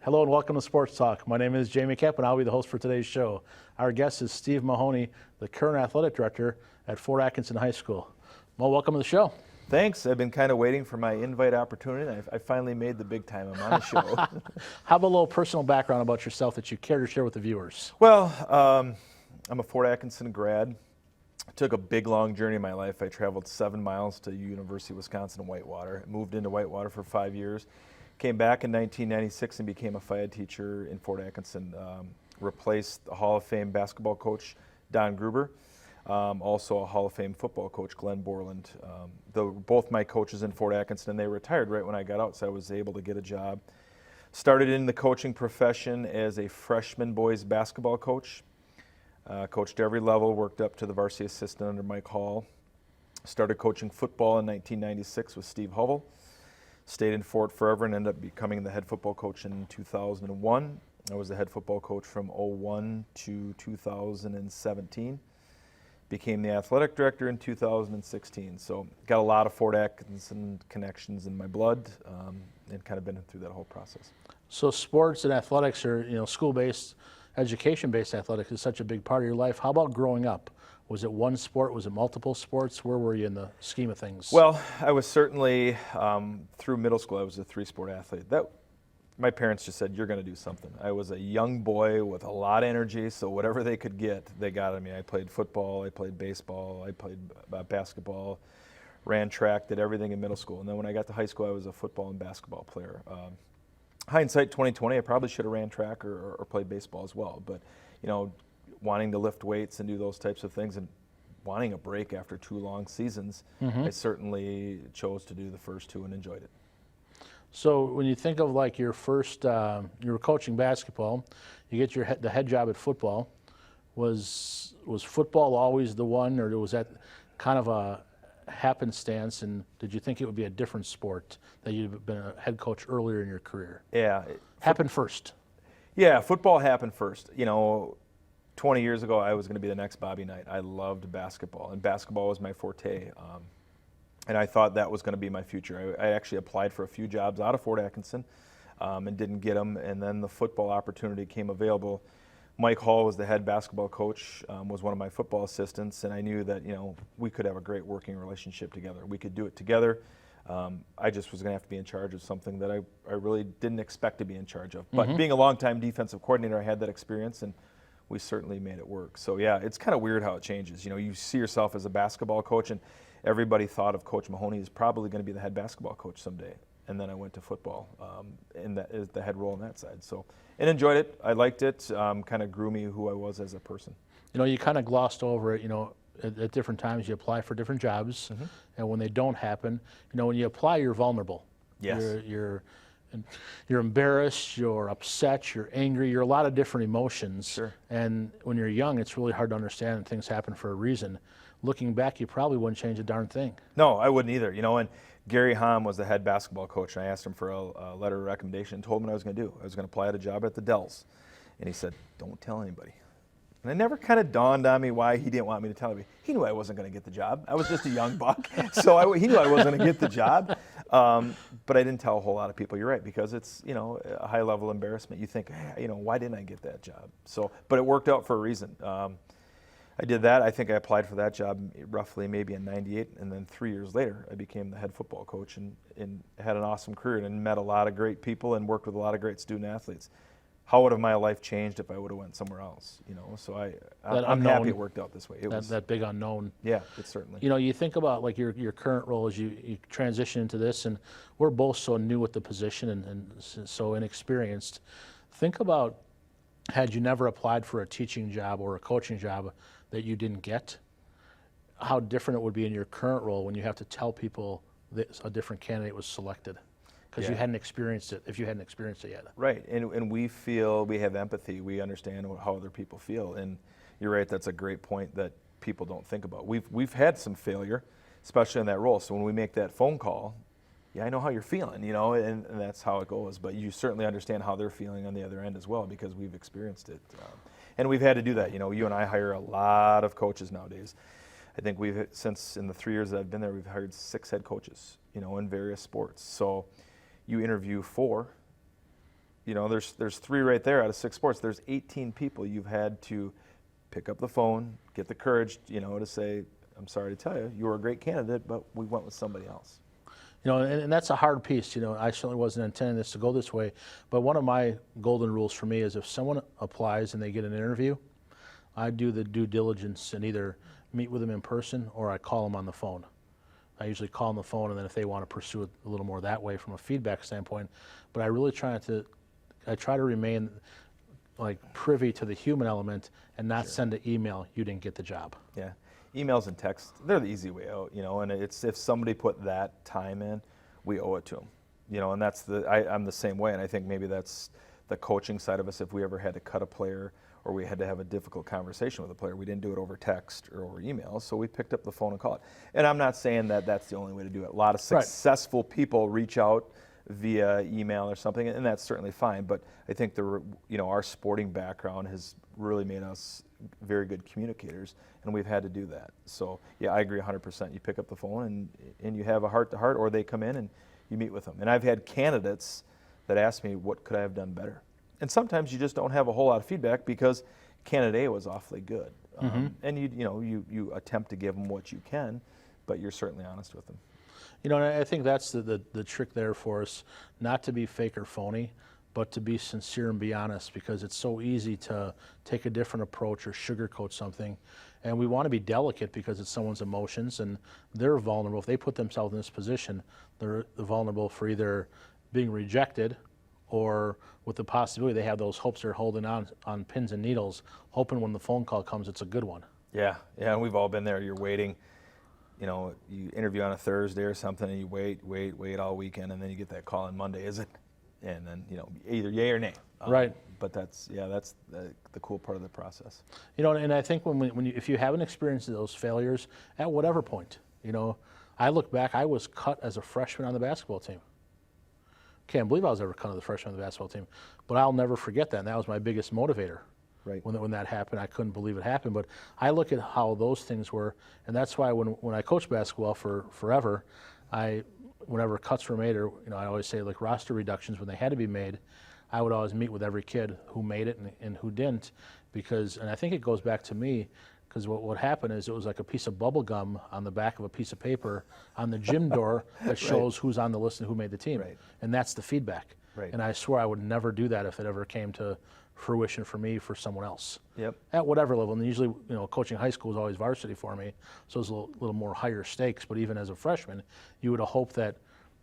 Hello and welcome to Sports Talk. My name is Jamie Kapp and I'll be the host for today's show. Our guest is Steve Mahoney, the current athletic director at Fort Atkinson High School. Mo, welcome to the show. Thanks. I've been kind of waiting for my invite opportunity. I finally made the big time. I'm on the show. How about a little personal background about yourself that you care to share with the viewers? Well, I'm a Fort Atkinson grad. I took a big, long journey in my life. I traveled 7 miles to University of Wisconsin in Whitewater. Moved into Whitewater for 5 years. Came back in 1996 and became a Phy Ed teacher in Fort Atkinson. Replaced the Hall of Fame basketball coach, Don Gruber. Also a Hall of Fame football coach, Glenn Borland. Both my coaches in Fort Atkinson, and they retired right when I got out, so I was able to get a job. Started in the coaching profession as a freshman boys basketball coach. Coached every level, worked up to the varsity assistant under Mike Hall. Started coaching football in 1996 with Steve Hovell. Stayed in Fort forever and ended up becoming the head football coach in 2001. I was the head football coach from 2001 to 2017. Became the athletic director in 2016. So got a lot of Fort Atkinson connections in my blood and kind of been through that whole process. So sports and athletics are, school-based, education-based athletics is such a big part of your life. How about growing up? Was it one sport? Was it multiple sports? Where were you in the scheme of things? Well, I was certainly, through middle school, I was a 3-sport athlete. My parents just said, you're going to do something. I was a young boy with a lot of energy, so whatever they could get, they got at me. I played football, I played baseball, I played basketball, ran track, did everything in middle school. And then when I got to high school, I was a football and basketball player. Hindsight 2020, I probably should have ran track or played baseball as well. But, wanting to lift weights and do those types of things and wanting a break after 2 long seasons, I certainly chose to do the first 2 and enjoyed it. So when you think of like your first, you were coaching basketball, you get the head job at football. Was football always the one, or was that kind of a happenstance? And did you think it would be a different sport that you'd been a head coach earlier in your career? Yeah, happened first. Yeah, football happened first. 20 years ago, I was going to be the next Bobby Knight. I loved basketball, and basketball was my forte. And I thought that was going to be my future. I actually applied for a few jobs out of Fort Atkinson and didn't get them. And then the football opportunity came available. Mike Hall was the head basketball coach, was one of my football assistants, and I knew that we could have a great working relationship together. We could do it together. I just was going to have to be in charge of something that I really didn't expect to be in charge of. But being a longtime defensive coordinator, I had that experience, and we certainly made it work. So yeah, it's kind of weird how it changes. You see yourself as a basketball coach, and everybody thought of Coach Mahoney as probably going to be the head basketball coach someday. And then I went to football in the head role on that side. So, and enjoyed it. I liked it. Kind of grew me who I was as a person. You kind of glossed over it. At different times you apply for different jobs, and when they don't happen, when you apply, you're vulnerable. Yes. You're embarrassed, you're upset, you're angry, you're a lot of different emotions. Sure. And when you're young, it's really hard to understand and things happen for a reason. Looking back, you probably wouldn't change a darn thing. No, I wouldn't either. And Gary Hahn was the head basketball coach, and I asked him for a letter of recommendation and told him what I was going to do. I was going to apply at a job at the Dells. And he said, don't tell anybody. And it never kind of dawned on me why he didn't want me to tell anybody. He knew I wasn't going to get the job. I was just a young buck, so he knew I wasn't going to get the job. But I didn't tell a whole lot of people. You're right, because it's a high level embarrassment. You think, why didn't I get that job? But it worked out for a reason. I did that. I think I applied for that job roughly maybe in '98, and then 3 years later, I became the head football coach and had an awesome career and met a lot of great people and worked with a lot of great student athletes. How would have my life changed if I would have went somewhere else? So I'm happy it worked out this way. That big unknown. Yeah, it certainly. You think about like your current role as you transition into this, and we're both so new at the position and so inexperienced. Think about, had you never applied for a teaching job or a coaching job that you didn't get, how different it would be in your current role when you have to tell people that a different candidate was selected. Because you hadn't experienced it, if you hadn't experienced it yet. Right, and we feel, we have empathy, we understand how other people feel, and you're right, that's a great point that people don't think about. We've had some failure, especially in that role, so when we make that phone call, yeah, I know how you're feeling, and that's how it goes, but you certainly understand how they're feeling on the other end as well, because we've experienced it. And we've had to do that. You and I hire a lot of coaches nowadays. I think since in the 3 years that I've been there, we've hired 6 head coaches, in various sports. So you interview 4, there's 3 right there out of 6 sports. There's 18 people you've had to pick up the phone, get the courage, to say, I'm sorry to tell you, you were a great candidate, but we went with somebody else. And that's a hard piece. I certainly wasn't intending this to go this way, but one of my golden rules for me is if someone applies and they get an interview, I do the due diligence and either meet with them in person or I call them on the phone. I usually call them on the phone, and then if they want to pursue it a little more that way from a feedback standpoint, but I really try to remain like privy to the human element and not send an email, you didn't get the job. Yeah. Emails and texts, they're the easy way out, and it's if somebody put that time in, we owe it to them, and that's I'm the same way, and I think maybe that's the coaching side of us. If we ever had to cut a player or we had to have a difficult conversation with a player, we didn't do it over text or over email, so we picked up the phone and called. And I'm not saying that that's the only way to do it. A lot of successful people reach out via email or something, and that's certainly fine, but I think our sporting background has really made us very good communicators, and we've had to do that. So yeah, I agree 100%. You pick up the phone and you have a heart-to-heart, or they come in and you meet with them. And I've had candidates that ask me, what could I have done better? And sometimes you just don't have a whole lot of feedback because candidate A was awfully good. And you attempt to give them what you can, but you're certainly honest with them. And I think that's the trick there for us, not to be fake or phony, but to be sincere and be honest, because it's so easy to take a different approach or sugarcoat something. And we want to be delicate because it's someone's emotions and they're vulnerable. If they put themselves in this position, they're vulnerable for either being rejected or with the possibility they have those hopes they're holding on pins and needles, hoping when the phone call comes, it's a good one. Yeah, and we've all been there. You're waiting. You interview on a Thursday or something, and you wait all weekend, and then you get that call on Monday, is it? And then, either yay or nay. Right. But that's the cool part of the process. And I think if you haven't experienced those failures at whatever point, I look back, I was cut as a freshman on the basketball team. Can't believe I was ever cut as a freshman on the basketball team, but I'll never forget that, and that was my biggest motivator. Right. When that happened, I couldn't believe it happened. But I look at how those things were, and that's why when I coached basketball for forever, whenever cuts were made, or I always say like roster reductions when they had to be made, I would always meet with every kid who made it and who didn't, and I think it goes back to me, because what happened is it was like a piece of bubble gum on the back of a piece of paper on the gym door that shows who's on the list and who made the team, and that's the feedback. Right. And I swear I would never do that if it ever came to fruition for me, for someone else. Yep. At whatever level. And usually, coaching high school was always varsity for me, so it was a little more higher stakes. But even as a freshman, you would have hoped that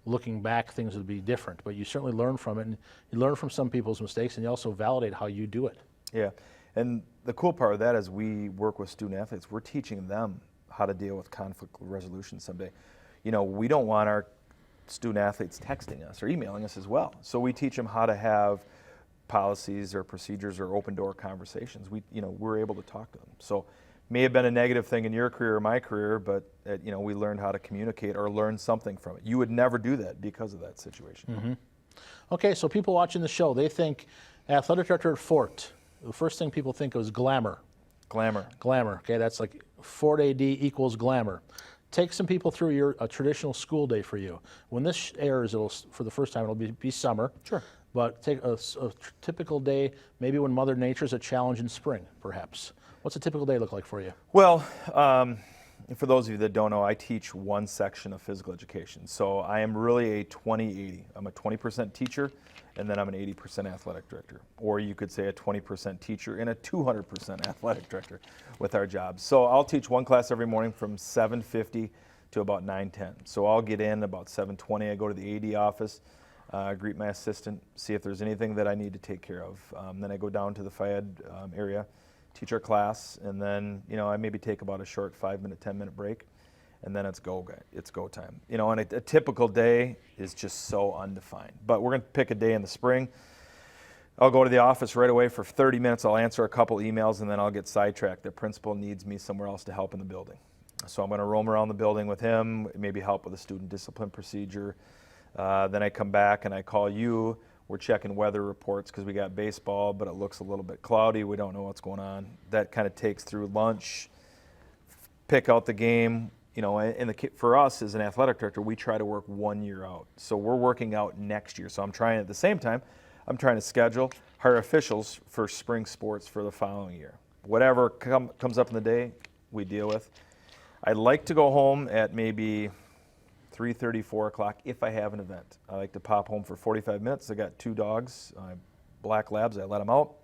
looking back, things would be different. But you certainly learn from it, and you learn from some people's mistakes, and you also validate how you do it. Yeah. And the cool part of that is we work with student athletes. We're teaching them how to deal with conflict resolution someday. We don't want our student athletes texting us or emailing us as well. So we teach them how to have policies or procedures or open door conversations. We're able to talk to them. So may have been a negative thing in your career or my career, but we learned how to communicate or learn something from it. You would never do that because of that situation. Mm-hmm. Okay, so people watching the show, they think athletic director at Fort. The first thing people think of is glamour. Glamour. Okay, that's like Fort AD equals glamour. Take some people through a traditional school day for you. When this airs, for the first time, it'll be summer. Sure. But take a typical day, maybe when Mother Nature's a challenge in spring, perhaps. What's a typical day look like for you? Well, for those of you that don't know, I teach one section of physical education. So I am really a 20-80. I'm a 20% teacher, and then I'm an 80% athletic director. Or you could say a 20% teacher and a 200% athletic director with our jobs. So I'll teach one class every morning from 7:50 to about 9:10. So I'll get in about 7:20. I go to the AD office, greet my assistant, see if there's anything that I need to take care of. Then I go down to the FIAD area, teach our class, and then I maybe take about a short 5-minute, 10-minute break, and then it's go time. And a typical day is just so undefined. But we're going to pick a day in the spring. I'll go to the office right away for 30 minutes. I'll answer a couple emails, and then I'll get sidetracked. The principal needs me somewhere else to help in the building. So I'm going to roam around the building with him, maybe help with a student discipline procedure. Then I come back and I call you. We're checking weather reports because we got baseball, but it looks a little bit cloudy. We don't know what's going on. That kind of takes through lunch, pick out the game. For us as an athletic director, we try to work 1 year out. So we're working out next year. So I'm trying at the same time, I'm trying to schedule, hire officials for spring sports for the following year. Whatever comes up in the day, we deal with. I like to go home at maybe 3:30, 4 o'clock if I have an event. I like to pop home for 45 minutes. I got 2 dogs, black labs, I let them out.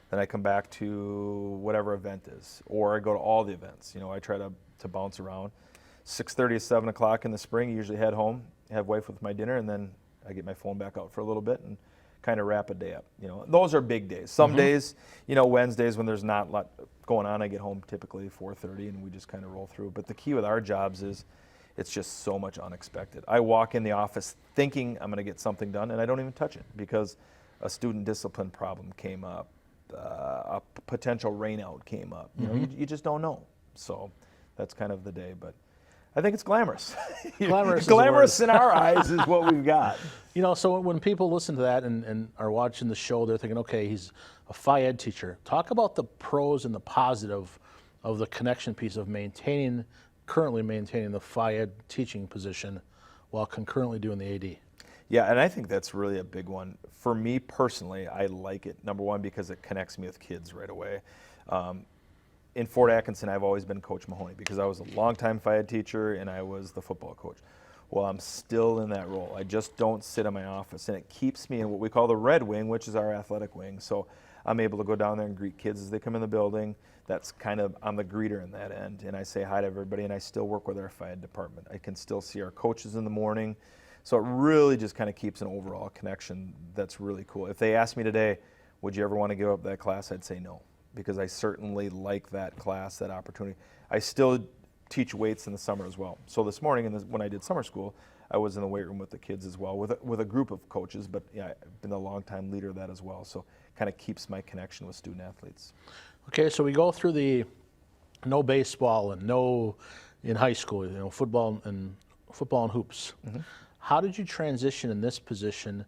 Then I come back to whatever event is, or I go to all the events. You know, I try to bounce around. 6:30 to 7 o'clock in the spring, I usually head home, have wife with my dinner, and then I get my phone back out for a little bit and kind of wrap a day up. You know, those are big days. Some days, you know, Wednesdays when there's not a lot going on, I get home typically 4:30 and we just kind of roll through. But the key with our jobs is it's just so much unexpected. I walk in the office thinking I'm going to get something done, and I don't even touch it because a student discipline problem came up, a potential rainout came up. You know, you just don't know. So that's kind of the day, but I think it's glamorous. Glamorous in our eyes is what we've got. You know, so when people listen to that and are watching the show, they're thinking, okay, he's a Phi Ed teacher. Talk about the pros and the positive of the connection piece of currently maintaining the Phi Ed teaching position while concurrently doing the AD. Yeah, and I think that's really a big one. For me personally, I like it, number one, because it connects me with kids right away. In Fort Atkinson, I've always been Coach Mahoney because I was a longtime Phi Ed teacher and I was the football coach. Well, I'm still in that role. I just don't sit in my office, and it keeps me in what we call the red wing, which is our athletic wing. So I'm able to go down there and greet kids as they come in the building. That's kind of, I'm the greeter in that end, and I say hi to everybody, and I still work with our Phi Ed department. I can still see our coaches in the morning. So it really just kind of keeps an overall connection that's really cool. If they asked me today, would you ever want to give up that class, I'd say no, because I certainly like that class, that opportunity. I still teach weights in the summer as well. So this morning, when I did summer school, I was in the weight room with the kids as well, with a group of coaches, but yeah, I've been a long-time leader of that as well, so kind of keeps my connection with student athletes. Okay, so we go through the no baseball and no in high school, you know, football and hoops. How did you transition in this position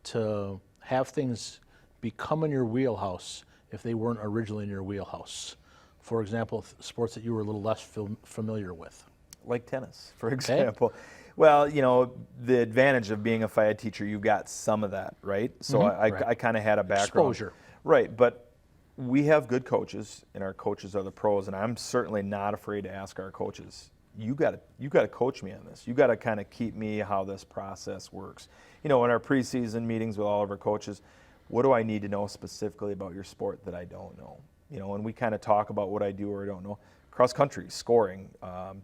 to have things become in your wheelhouse if they weren't originally in your wheelhouse? For example, sports that you were a little less familiar with. Like tennis, for example. Okay. Well, you know, the advantage of being a Phi Ed teacher, you got some of that, right? So I kind of had a background. Exposure. Right, but we have good coaches, and our coaches are the pros, and I'm certainly not afraid to ask our coaches, you got to coach me on this. You got to kind of keep me how this process works. You know, in our preseason meetings with all of our coaches, what do I need to know specifically about your sport that I don't know? You know, and we kind of talk about what I do or I don't know. Cross country, scoring,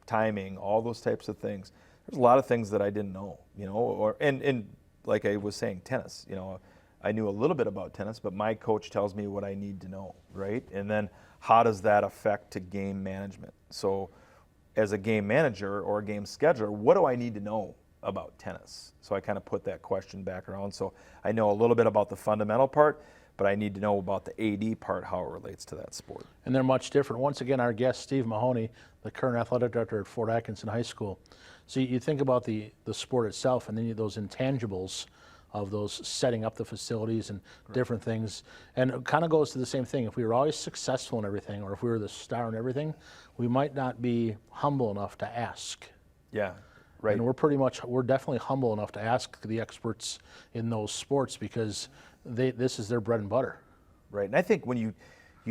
timing, all those types of things. There's a lot of things that I didn't know, you know, and like I was saying, tennis, you know, I knew a little bit about tennis, but my coach tells me what I need to know, right? And then how does that affect to game management? So as a game manager or a game scheduler, what do I need to know about tennis? So I kind of put that question back around. So I know a little bit about the fundamental part, but I need to know about the AD part, how it relates to that sport. And they're much different. Once again, our guest, Steve Mahoney, the current athletic director at Fort Atkinson High School. So you think about the sport itself, and then those intangibles of those setting up the facilities and different things. And it kind of goes to the same thing. If we were always successful in everything, or if we were the star in everything, we might not be humble enough to ask. Yeah, right. And we're definitely humble enough to ask the experts in those sports because this is their bread and butter. Right, and I think when you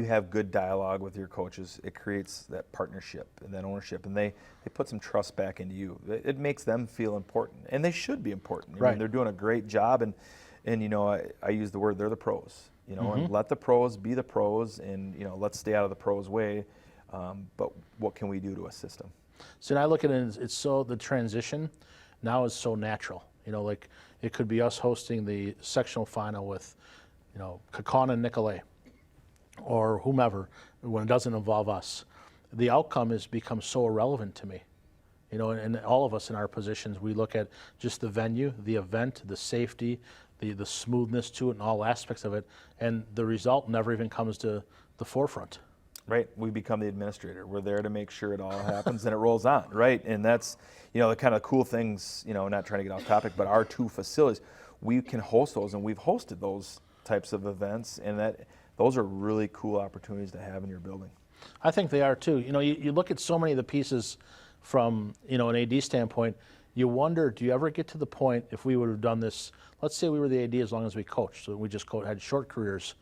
have good dialogue with your coaches, it creates that partnership and that ownership, and they put some trust back into you. It makes them feel important, and they should be important. I mean, they're doing a great job, and you know, I use the word, they're the pros, you know, and let the pros be the pros, and you know, let's stay out of the pros' way, but what can we do to assist them? So I look at it, it's so, the transition now is so natural. You know, like it could be us hosting the sectional final with, you know, Kakana and Nicolay, or whomever, when it doesn't involve us. The outcome has become so irrelevant to me. You know, and all of us in our positions, we look at just the venue, the event, the safety, the smoothness to it, and all aspects of it, and the result never even comes to the forefront. Right, we become the administrator. We're there to make sure it all happens and it rolls on, right? And that's, you know, the kind of cool things, you know, not trying to get off topic, but our 2 facilities, we can host those, and we've hosted those types of events, and those are really cool opportunities to have in your building. I think they are too. You know, you look at so many of the pieces from, you know, an AD standpoint, you wonder, do you ever get to the point, if we would have done this, let's say we were the AD as long as we coached, so we just had short careers,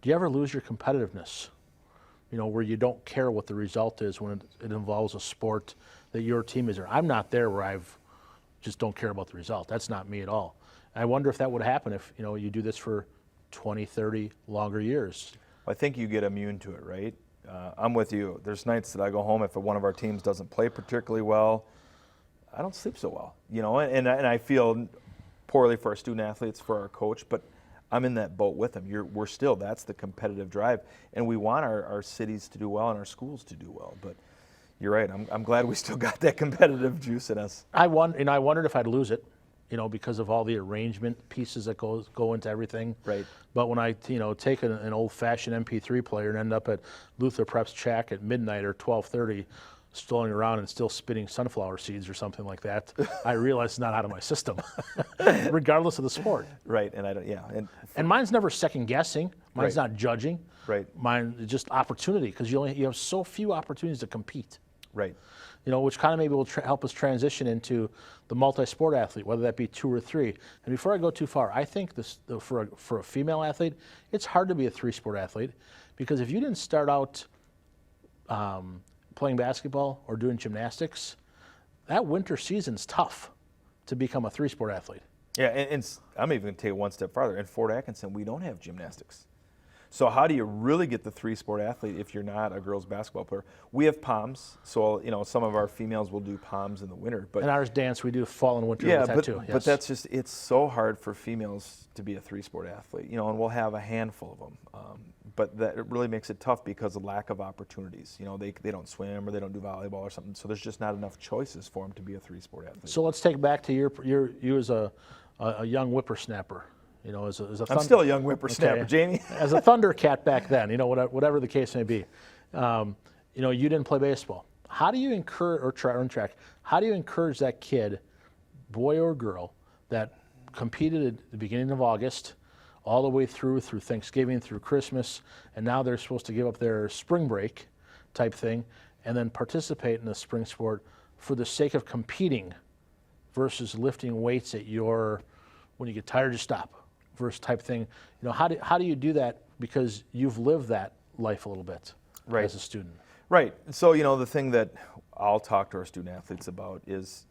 do you ever lose your competitiveness? Where you don't care what the result is when it involves a sport that your team is there. I'm not there where I've just don't care about the result. That's not me at all. I wonder if that would happen if, you do this for 20, 30 longer years. I think you get immune to it, right? I'm with you. There's nights that I go home if one of our teams doesn't play particularly well, I don't sleep so well, and I feel poorly for our student athletes, for our coach, but I'm in that boat with them. We're still, that's the competitive drive, and we want our cities to do well and our schools to do well. But you're right. I'm glad we still got that competitive juice in us. I wondered if I'd lose it, because of all the arrangement pieces that go into everything. Right. But when I, take an old-fashioned MP3 player and end up at Luther Prep's Shack at midnight or 12:30, strolling around and still spitting sunflower seeds or something like that, I realize it's not out of my system, regardless of the sport. Right, and I don't, yeah. And mine's never second guessing. Mine's Right. not judging. Right. Mine is just opportunity, because you have so few opportunities to compete. Right. Which kind of maybe will help us transition into the multi-sport athlete, whether that be 2 or 3. And before I go too far, I think for a female athlete, it's hard to be a 3-sport athlete, because if you didn't start out playing basketball or doing gymnastics, that winter season's tough to become a 3-sport athlete. Yeah, and I'm even going to take it one step farther. In Fort Atkinson, we don't have gymnastics. So how do you really get the 3-sport athlete if you're not a girls basketball player? We have POMs, so some of our females will do POMs in the winter. But and ours dance, we do fall and winter yeah, with that but, too. Yes. but that's just, it's so hard for females to be a 3-sport athlete, and we'll have a handful of them. But that it really makes it tough because of lack of opportunities. They don't swim or they don't do volleyball or something, so there's just not enough choices for them to be a 3-sport athlete. So let's take back to you as a young whippersnapper. As a I'm still a young whippersnapper, okay. Jamie. As a Thundercat back then, whatever the case may be. You didn't play baseball. How do you encourage, or track, how do you encourage that kid, boy or girl, that competed at the beginning of August, all the way through Thanksgiving, through Christmas, and now they're supposed to give up their spring break type thing, and then participate in the spring sport for the sake of competing versus lifting weights when you get tired, you stop, versus type thing. How do you do that, because you've lived that life a little bit Right. as a student? Right. So, the thing that I'll talk to our student athletes about is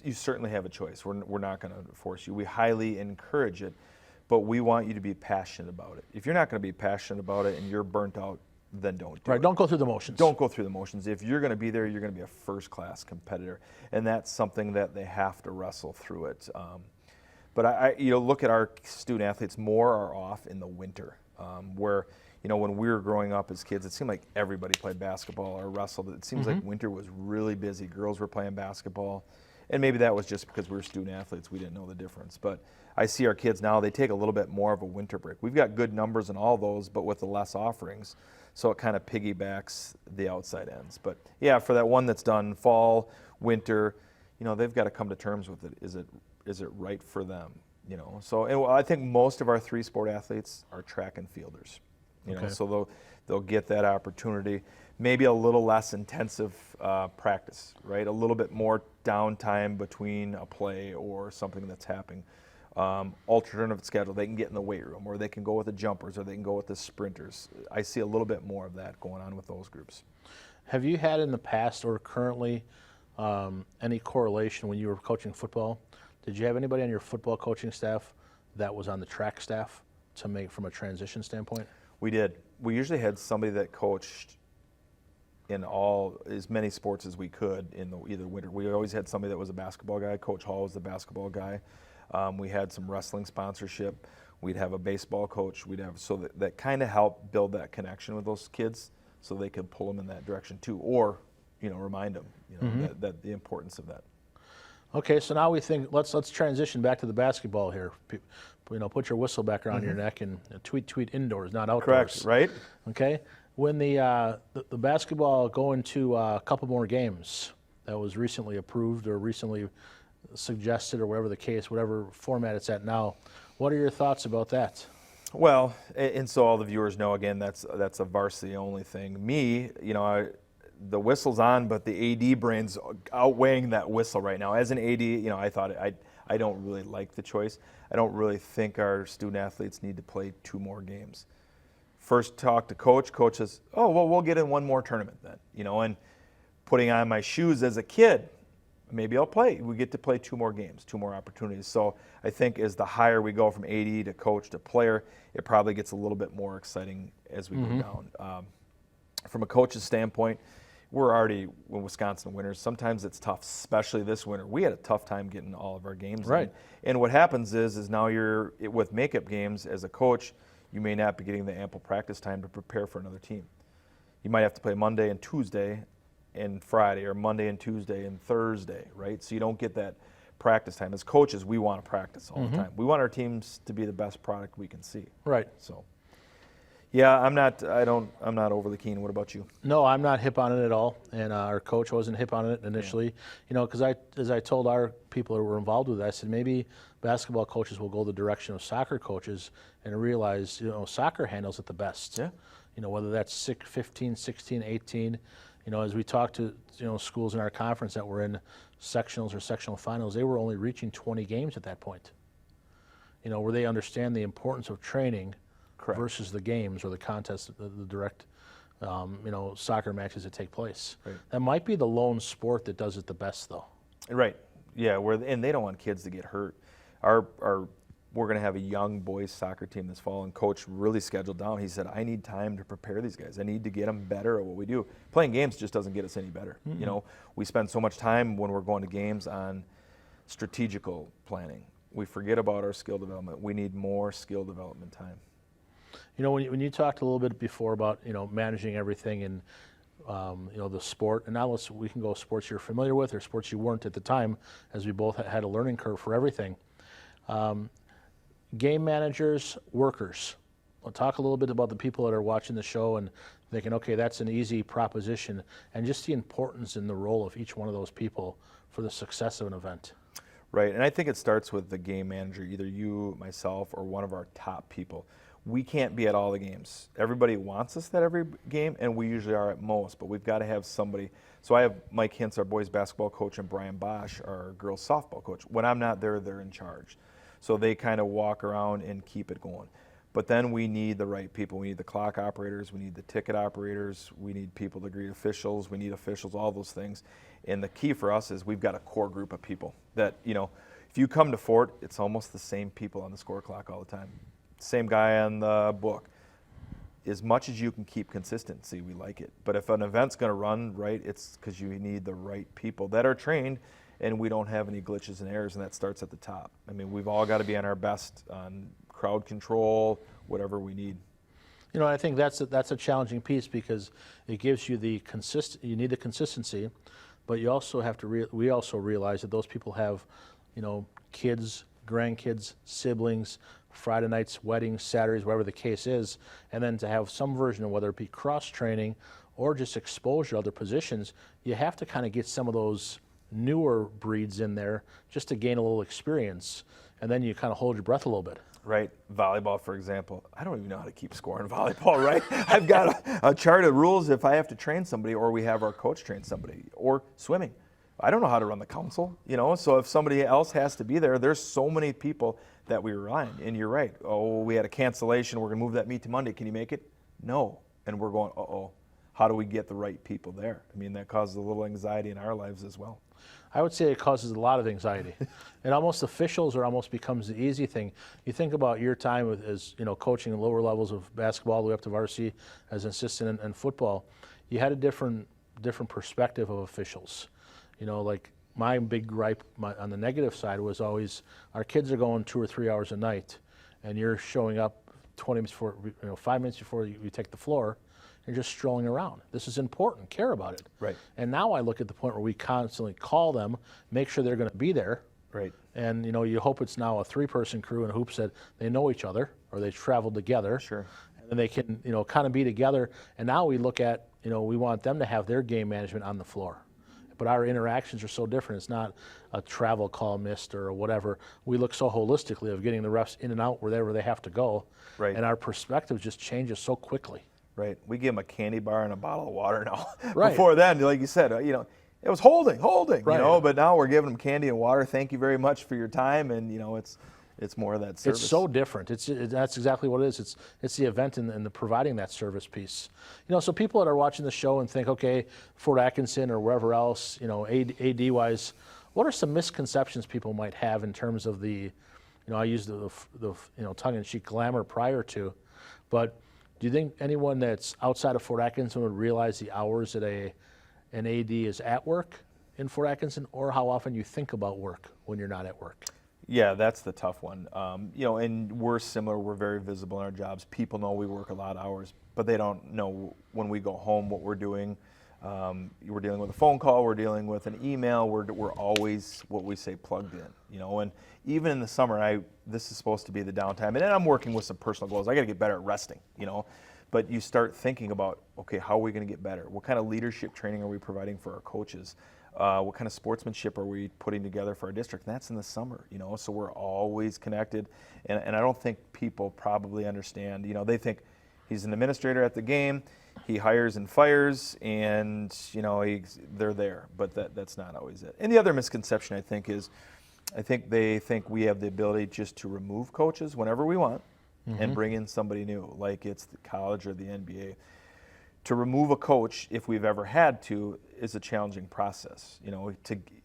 you certainly have a choice. We're not going to force you. We highly encourage it, but we want you to be passionate about it. If you're not going to be passionate about it and you're burnt out, then don't do it. Right, don't go through the motions. Don't go through the motions. If you're going to be there, you're going to be a first-class competitor, and that's something that they have to wrestle through it. But I look at our student athletes, more are off in the winter, where when we were growing up as kids, it seemed like everybody played basketball or wrestled. It seems like winter was really busy. Girls were playing basketball, and maybe that was just because we were student athletes. We didn't know the difference. But I see our kids now, they take a little bit more of a winter break. We've got good numbers in all those, but with the less offerings, so it kind of piggybacks the outside ends. But yeah, for that one that's done fall, winter, they've got to come to terms with it. Is it right for them? So and I think most of our 3-sport athletes are track and fielders. Okay. So they'll get that opportunity. Maybe a little less intensive practice, right? A little bit more downtime between a play or something that's happening. Alternative schedule. They can get in the weight room, or they can go with the jumpers, or they can go with the sprinters. I see a little bit more of that going on with those groups. Have you had in the past or currently any correlation when you were coaching football? Did you have anybody on your football coaching staff that was on the track staff to make from a transition standpoint? We did. We usually had somebody that coached in as many sports as we could in either winter. We always had somebody that was a basketball guy. Coach Hall was the basketball guy. We had some wrestling sponsorship. We'd have a baseball coach. So that kind of helped build that connection with those kids, so they could pull them in that direction too, or remind them that the importance of that. Okay, so now we think let's transition back to the basketball here. Put your whistle back around your neck and tweet indoors, not outdoors. Correct, right? Okay, when the basketball go into a couple more games that was recently approved or recently suggested, or whatever the case, whatever format it's at now, what are your thoughts about that? Well, and so all the viewers know, again, that's a varsity only thing. Me, the whistle's on, but the AD brain's outweighing that whistle right now. As an AD, I thought I don't really like the choice. I don't really think our student athletes need to play 2 more games. First talk to coach. Coach says, "Oh, well, we'll get in 1 more tournament then." And putting on my shoes as a kid, maybe I'll play. We get to play 2 more games, 2 more opportunities. So I think as the higher we go from AD to coach to player, it probably gets a little bit more exciting as we go down. From a coach's standpoint, we're already Wisconsin winners. Sometimes it's tough, especially this winter. We had a tough time getting all of our games Right. in. And what happens is now you're with makeup games as a coach, you may not be getting the ample practice time to prepare for another team. You might have to play Monday and Tuesday and Friday, or Monday and Tuesday and Thursday, right? So you don't get that practice time. As coaches, we want to practice all the time. We want our teams to be the best product we can see. Right. So, yeah, I'm not overly keen. What about you? No, I'm not hip on it at all, and our coach wasn't hip on it initially. Because as I told our people that were involved with it, I said maybe basketball coaches will go the direction of soccer coaches and realize soccer handles it the best. Yeah. Whether that's 15, 16, 18. As we talked to schools in our conference that were in sectionals or sectional finals, they were only reaching 20 games at that point. Where they understand the importance of training. Correct. Versus the games or the contests, the direct, soccer matches that take place. Right. That might be the lone sport that does it the best, though. Right. Yeah. And they don't want kids to get hurt. We're going to have a young boys soccer team this fall, and coach really scheduled down. He said, "I need time to prepare these guys. I need to get them better at what we do. Playing games just doesn't get us any better. We spend so much time when we're going to games on strategical planning. We forget about our skill development. We need more skill development time." When you talked a little bit before about managing everything and the sport, and now we can go sports you're familiar with or sports you weren't at the time, as we both had a learning curve for everything. Game managers, workers. We'll talk a little bit about the people that are watching the show and thinking, okay, that's an easy proposition, and just the importance and the role of each one of those people for the success of an event. Right, and I think it starts with the game manager, either you, myself, or one of our top people. We can't be at all the games. Everybody wants us at every game, and we usually are at most, but we've got to have somebody. So I have Mike Hintz, our boys basketball coach, and Brian Bosch, our girls softball coach. When I'm not there, they're in charge. So they kind of walk around and keep it going. But then we need the right people. We need the clock operators, we need the ticket operators, we need people to greet officials, we need officials, all those things. And the key for us is we've got a core group of people that, if you come to Fort, it's almost the same people on the score clock all the time. Same guy on the book. As much as you can keep consistency, we like it. But if an event's going to run right, it's because you need the right people that are trained, and we don't have any glitches and errors, and that starts at the top. I mean, we've all got to be on our best on crowd control, whatever we need. I think that's a challenging piece because it gives you you need the consistency, but you also have to we also realize that those people have, kids, grandkids, siblings, Friday nights, weddings, Saturdays, whatever the case is, and then to have some version of whether it be cross-training or just exposure to other positions, you have to kind of get some of those newer breeds in there just to gain a little experience, and then you kind of hold your breath a little bit. Right. Volleyball, for example. I don't even know how to keep score in volleyball, right? I've got a chart of rules if I have to train somebody or we have our coach train somebody, or swimming. I don't know how to run the council, so if somebody else has to be there, there's so many people that we rely on. And you're right. Oh, we had a cancellation. We're going to move that meet to Monday. Can you make it? No. And we're going, uh-oh. How do we get the right people there? I mean, that causes a little anxiety in our lives as well. I would say it causes a lot of anxiety. And almost officials becomes the easy thing. You think about your time as coaching lower levels of basketball all the way up to varsity as an assistant in football. You had a different perspective of officials. Like my big gripe on the negative side was always our kids are going 2 or 3 hours a night, and you're showing up 20 minutes before, 5 minutes before you take the floor. You're just strolling around. This is important. Care about it. Right. And now I look at the point where we constantly call them, make sure they're going to be there. Right. And you hope it's now a 3-person crew in hoops that they know each other or they've traveled together. Sure. And they can kind of be together. And now we look at we want them to have their game management on the floor. But our interactions are so different. It's not a travel call missed or whatever. We look so holistically of getting the refs in and out wherever they have to go. Right. And our perspective just changes so quickly. right? We give them a candy bar and a bottle of water now. Right. Before then, like you said, it was holding, Right. but now we're giving them candy and water. Thank you very much for your time. And, it's more of that service. It's so different. That's exactly what it is. It's the event and the providing that service piece. So people that are watching the show and think, okay, Fort Atkinson or wherever else, AD wise, what are some misconceptions people might have in terms of the, I use the tongue-in-cheek glamour prior to, but do you think anyone that's outside of Fort Atkinson would realize the hours that an AD is at work in Fort Atkinson, or how often you think about work when you're not at work? Yeah, that's the tough one. And we're similar. We're very visible in our jobs. People know we work a lot of hours, but they don't know when we go home what we're doing. We're dealing with a phone call. We're dealing with an email. We're always, what we say, plugged in. And even in the summer, this is supposed to be the downtime. And then I'm working with some personal goals. I got to get better at resting. But you start thinking about, okay, how are we going to get better? What kind of leadership training are we providing for our coaches? What kind of sportsmanship are we putting together for our district? And that's in the summer, so we're always connected. And I don't think people probably understand, they think he's an administrator at the game, he hires and fires, and, they're there. But that's not always it. And the other misconception, I think, is they think we have the ability just to remove coaches whenever we want and bring in somebody new, like it's the college or the NBA. To remove a coach, if we've ever had to, is a challenging process.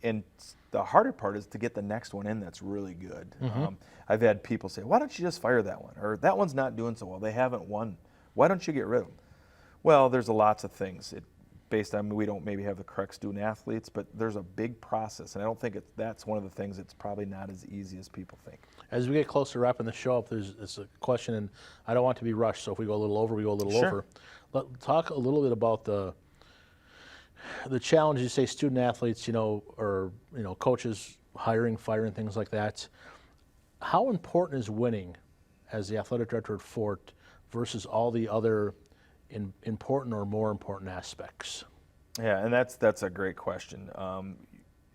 And the harder part is to get the next one in that's really good. I've had people say, "Why don't you just fire that one?" Or "That one's not doing so well. They haven't won. Why don't you get rid of them?" Well, there's lots of things. Based on we don't maybe have the correct student athletes, but there's a big process, and I don't think that's one of the things that's probably not as easy as people think. As we get closer to wrapping the show up, there's a question, and I don't want to be rushed, so if we go a little over, we go a little Sure. over. Talk a little bit about the challenges, say student athletes, or coaches hiring, firing, things like that. How important is winning as the athletic director at Fort versus all the other important or more important aspects? Yeah, and that's a great question.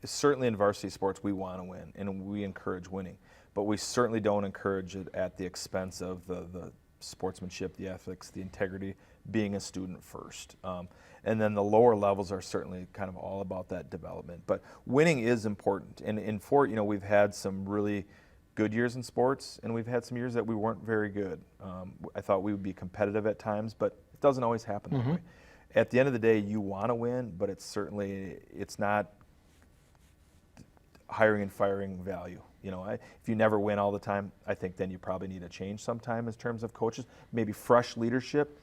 Certainly in varsity sports, we want to win, and we encourage winning, but we certainly don't encourage it at the expense of the sportsmanship, the ethics, the integrity, being a student first. And then the lower levels are certainly kind of all about that development. But winning is important. And in Fort, we've had some really good years in sports, and we've had some years that we weren't very good. I thought we would be competitive at times, but it doesn't always happen that way. At the end of the day, you want to win, but it's not hiring and firing value. If you never win all the time, I think then you probably need a change sometime in terms of coaches, maybe fresh leadership.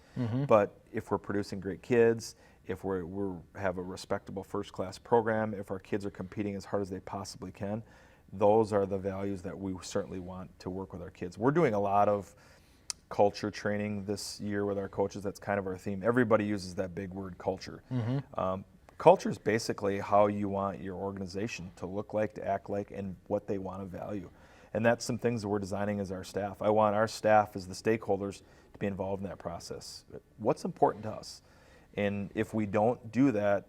But if we're producing great kids, if we have a respectable first-class program, if our kids are competing as hard as they possibly can, those are the values that we certainly want to work with our kids. We're doing a lot of culture training this year with our coaches. That's kind of our theme. Everybody uses that big word, culture. Culture is basically how you want your organization to look like, to act like, and what they want to value. And that's some things that we're designing as our staff. I want our staff as the stakeholders to be involved in that process. What's important to us? And if we don't do that,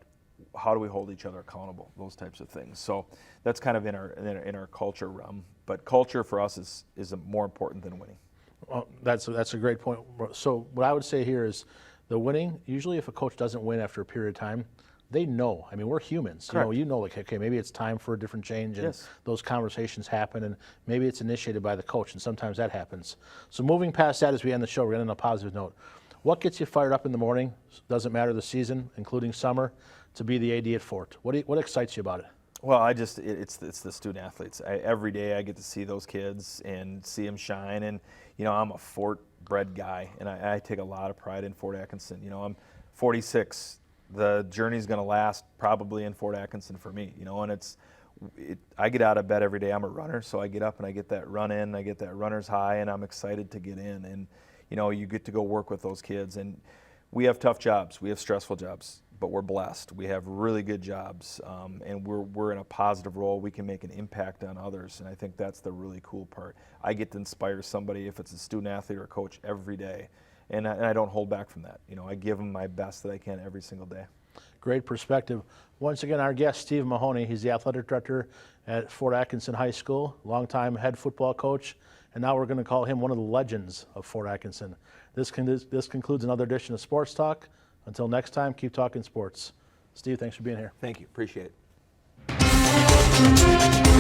how do we hold each other accountable? Those types of things. So that's kind of in our culture realm. But culture for us is more important than winning. Well, that's a great point. So what I would say here is the winning, usually if a coach doesn't win after a period of time, they know. I mean, we're humans. Correct. Like, okay, maybe it's time for a different change, and Yes. those conversations happen, and maybe it's initiated by the coach, and sometimes that happens. So moving past that as we end the show, we're going to end on a positive note. What gets you fired up in the morning? Doesn't matter the season, including summer, to be the AD at Fort. What excites you about it? Well, it's the student athletes. Every day I get to see those kids and see them shine. And, I'm a Fort-bred guy, and I take a lot of pride in Fort Atkinson. I'm 46. The journey's going to last probably in Fort Atkinson for me, and I get out of bed every day. I'm a runner, so I get up and I get that run in, I get that runner's high, and I'm excited to get in. And, you get to go work with those kids. And we have tough jobs. We have stressful jobs, but we're blessed. We have really good jobs, and we're in a positive role. We can make an impact on others, and I think that's the really cool part. I get to inspire somebody, if it's a student athlete or a coach, every day. And I don't hold back from that. I give them my best that I can every single day. Great perspective. Once again, our guest, Steve Mahoney. He's the athletic director at Fort Atkinson High School, longtime head football coach, and now we're going to call him one of the legends of Fort Atkinson. This concludes another edition of Sports Talk. Until next time, keep talking sports. Steve, thanks for being here. Thank you. Appreciate it.